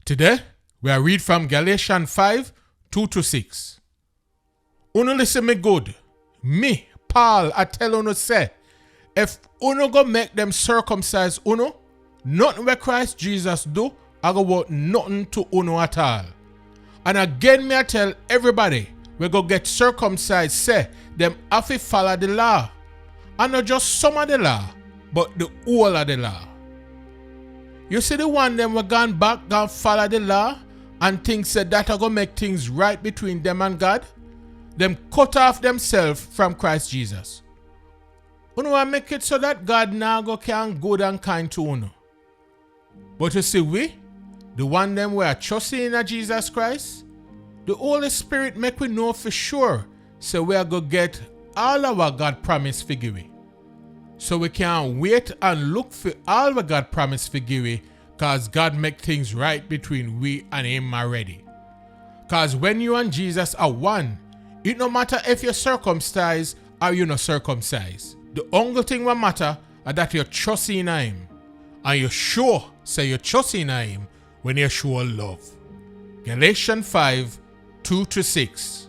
Today, we are read from Gyalieshan 5, 2-6. Uno listen me good. Me, Paul, I tell uno say, if uno go make them circumcise uno, nothing where Christ Jesus do, I go work nothing to uno at all. And again me I tell everybody, we go get circumcised, say, them have to follow the law. And not just some of the law, but the whole of the law. You see the one them were gone back, gone follow the law, and think said that are going to make things right between them and God? Them cut off themselves from Christ Jesus. Uno want make it so that God now go can good and kind to uno. But you see we, the one them we are trusting in Jesus Christ, the Holy Spirit make we know for sure, so we are going to get all our God promised figure. So we can wait and look for all what God promised for give, cause God make things right between we and Him already. Cause when you and Jesus are one, it no matter if you're circumcised or you're not circumcised. The only thing what matter is that you're trusting in Him. And you're sure say you're trusting in Him when you show love. Gyalieshan 5, 2-6.